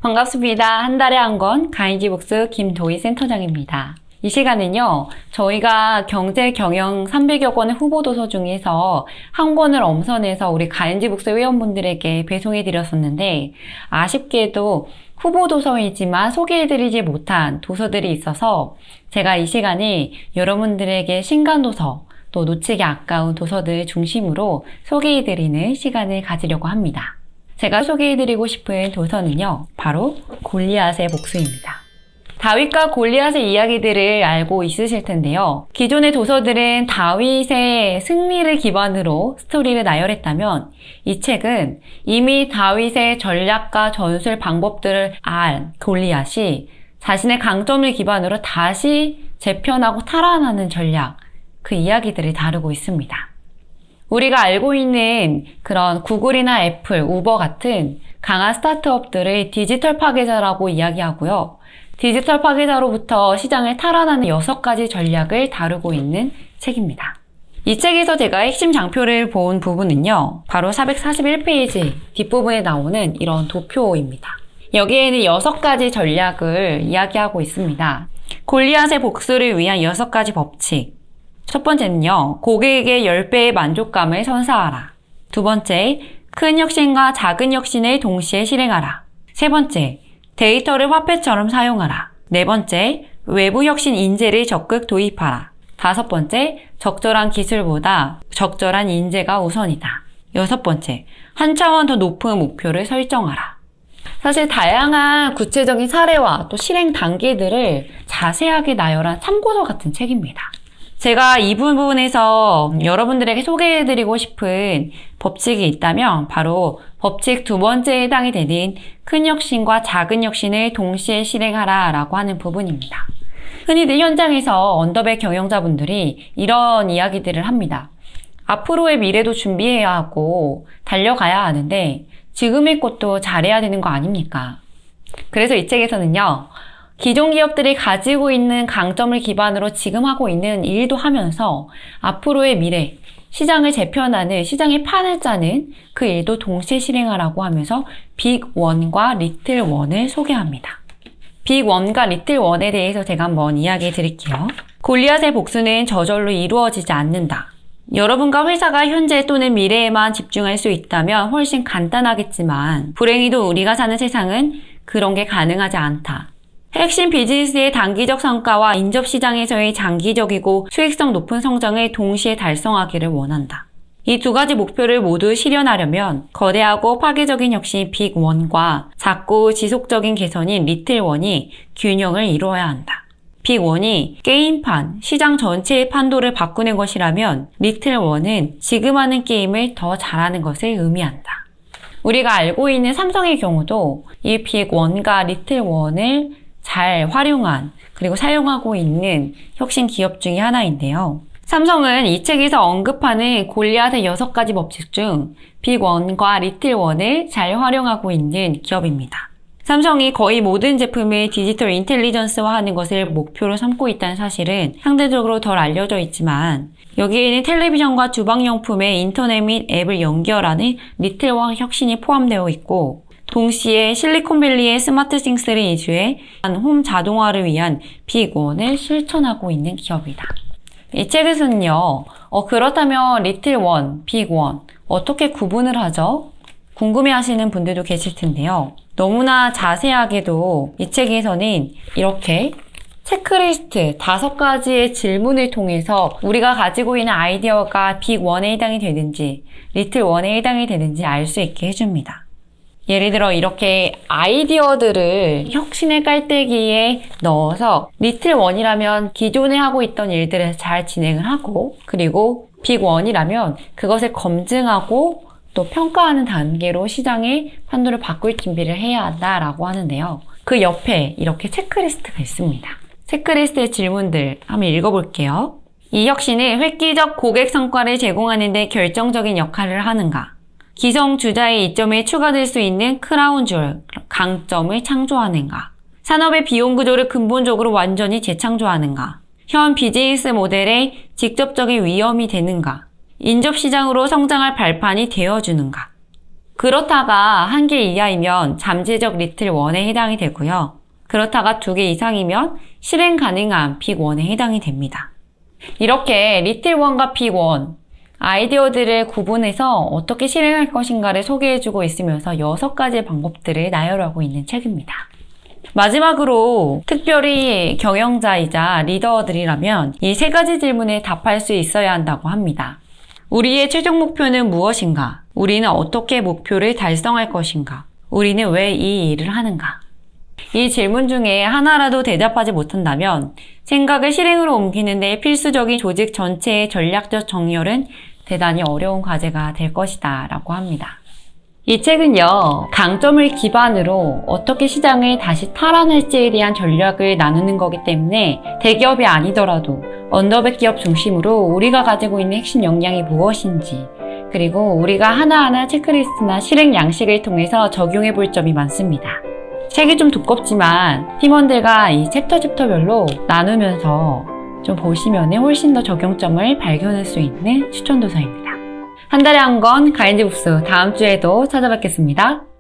반갑습니다. 한 달에 한 권 가인지북스 김도희 센터장입니다. 이 시간은요, 저희가 경제 경영 300여 권의 후보 도서 중에서 한 권을 엄선해서 우리 가인지북스 회원분들에게 배송해 드렸었는데, 아쉽게도 후보 도서이지만 소개해드리지 못한 도서들이 있어서 제가 이 시간에 여러분들에게 신간도서, 또 놓치기 아까운 도서들 중심으로 소개해드리는 시간을 가지려고 합니다. 제가 소개해드리고 싶은 도서는요, 바로 골리앗의 복수입니다. 다윗과 골리앗의 이야기들을 알고 있으실 텐데요. 기존의 도서들은 다윗의 승리를 기반으로 스토리를 나열했다면 이 책은 이미 다윗의 전략과 전술 방법들을 알 골리앗이 자신의 강점을 기반으로 다시 재편하고 탈환하는 전략, 그 이야기들을 다루고 있습니다. 우리가 알고 있는 그런 구글이나 애플, 우버 같은 강한 스타트업들의 디지털 파괴자라고 이야기하고요. 디지털 파괴자로부터 시장을 탈환하는 6가지 전략을 다루고 있는 책입니다. 이 책에서 제가 핵심 장표를 본 부분은요, 바로 441페이지 뒷부분에 나오는 이런 도표입니다. 여기에는 6가지 전략을 이야기하고 있습니다. 골리앗의 복수를 위한 6가지 법칙. 첫 번째는요, 고객에게 10배의 만족감을 선사하라. 두 번째, 큰 혁신과 작은 혁신을 동시에 실행하라. 세 번째, 데이터를 화폐처럼 사용하라. 네 번째, 외부 혁신 인재를 적극 도입하라. 다섯 번째, 적절한 기술보다 적절한 인재가 우선이다. 여섯 번째, 한 차원 더 높은 목표를 설정하라. 사실 다양한 구체적인 사례와 또 실행 단계들을 자세하게 나열한 참고서 같은 책입니다. 제가 이 부분에서 여러분들에게 소개해드리고 싶은 법칙이 있다면 바로 법칙 두 번째에 해당이 되는 큰 혁신과 작은 혁신을 동시에 실행하라 라고 하는 부분입니다. 흔히들 현장에서 언더백 경영자분들이 이런 이야기들을 합니다. 앞으로의 미래도 준비해야 하고 달려가야 하는데 지금의 것도 잘해야 되는 거 아닙니까? 그래서 이 책에서는요, 기존 기업들이 가지고 있는 강점을 기반으로 지금 하고 있는 일도 하면서 앞으로의 미래, 시장을 재편하는, 시장의 판을 짜는 그 일도 동시에 실행하라고 하면서 빅 원과 리틀 원을 소개합니다. 빅 원과 리틀 원에 대해서 제가 한번 이야기해 드릴게요. 골리앗의 복수는 저절로 이루어지지 않는다. 여러분과 회사가 현재 또는 미래에만 집중할 수 있다면 훨씬 간단하겠지만 불행히도 우리가 사는 세상은 그런 게 가능하지 않다. 핵심 비즈니스의 단기적 성과와 인접시장에서의 장기적이고 수익성 높은 성장을 동시에 달성하기를 원한다. 이 두 가지 목표를 모두 실현하려면 거대하고 파괴적인 혁신 빅 원과 작고 지속적인 개선인 리틀 원이 균형을 이루어야 한다. 빅 원이 게임판, 시장 전체의 판도를 바꾸는 것이라면 리틀 원은 지금 하는 게임을 더 잘하는 것을 의미한다. 우리가 알고 있는 삼성의 경우도 이 빅 원과 리틀 원을 잘 활용한, 그리고 사용하고 있는 혁신 기업 중에 하나인데요. 삼성은 이 책에서 언급하는 골리앗의 6가지 법칙 중 빅1과 리틀1을 잘 활용하고 있는 기업입니다. 삼성이 거의 모든 제품을 디지털 인텔리전스화하는 것을 목표로 삼고 있다는 사실은 상대적으로 덜 알려져 있지만 여기에는 텔레비전과 주방용품의 인터넷 및 앱을 연결하는 리틀1 혁신이 포함되어 있고 동시에 실리콘밸리의 스마트싱스를 이주해 홈 자동화를 위한 빅1을 실천하고 있는 기업이다. 이 책에서는요, 그렇다면 리틀1, 빅1 어떻게 구분을 하죠? 궁금해 하시는 분들도 계실 텐데요. 너무나 자세하게도 이 책에서는 이렇게 체크리스트 5가지의 질문을 통해서 우리가 가지고 있는 아이디어가 빅1에 해당이 되는지 리틀1에 해당이 되는지 알 수 있게 해줍니다. 예를 들어 이렇게 아이디어들을 혁신의 깔때기에 넣어서 리틀1이라면 기존에 하고 있던 일들을 잘 진행을 하고 그리고 빅1이라면 그것을 검증하고 또 평가하는 단계로 시장의 판도를 바꿀 준비를 해야 한다라고 하는데요. 그 옆에 이렇게 체크리스트가 있습니다. 체크리스트의 질문들 한번 읽어볼게요. 이 혁신은 획기적 고객 성과를 제공하는 데 결정적인 역할을 하는가? 기성 주자의 이점에 추가될 수 있는 크라운 줄, 강점을 창조하는가? 산업의 비용 구조를 근본적으로 완전히 재창조하는가? 현 비즈니스 모델에 직접적인 위험이 되는가? 인접시장으로 성장할 발판이 되어주는가? 그렇다가 1개 이하이면 잠재적 리틀 1에 해당이 되고요. 그렇다가 2개 이상이면 실행 가능한 빅 1에 해당이 됩니다. 이렇게 리틀 1과 빅 1, 아이디어들을 구분해서 어떻게 실행할 것인가를 소개해주고 있으면서 6가지의 방법들을 나열하고 있는 책입니다. 마지막으로 특별히 경영자이자 리더들이라면 이 3가지 질문에 답할 수 있어야 한다고 합니다. 우리의 최종 목표는 무엇인가? 우리는 어떻게 목표를 달성할 것인가? 우리는 왜 이 일을 하는가? 이 질문 중에 하나라도 대답하지 못한다면 생각을 실행으로 옮기는 데 필수적인 조직 전체의 전략적 정렬은 대단히 어려운 과제가 될 것이다 라고 합니다. 이 책은요, 강점을 기반으로 어떻게 시장을 다시 탈환할지에 대한 전략을 나누는 거기 때문에 대기업이 아니더라도 언더백 기업 중심으로 우리가 가지고 있는 핵심 역량이 무엇인지, 그리고 우리가 하나하나 체크리스트나 실행 양식을 통해서 적용해 볼 점이 많습니다. 책이 좀 두껍지만 팀원들과 이 챕터별로 나누면서 좀 보시면 훨씬 더 적용점을 발견할 수 있는 추천 도서입니다. 한 달에 한 권 가인지 북스 다음 주에도 찾아뵙겠습니다.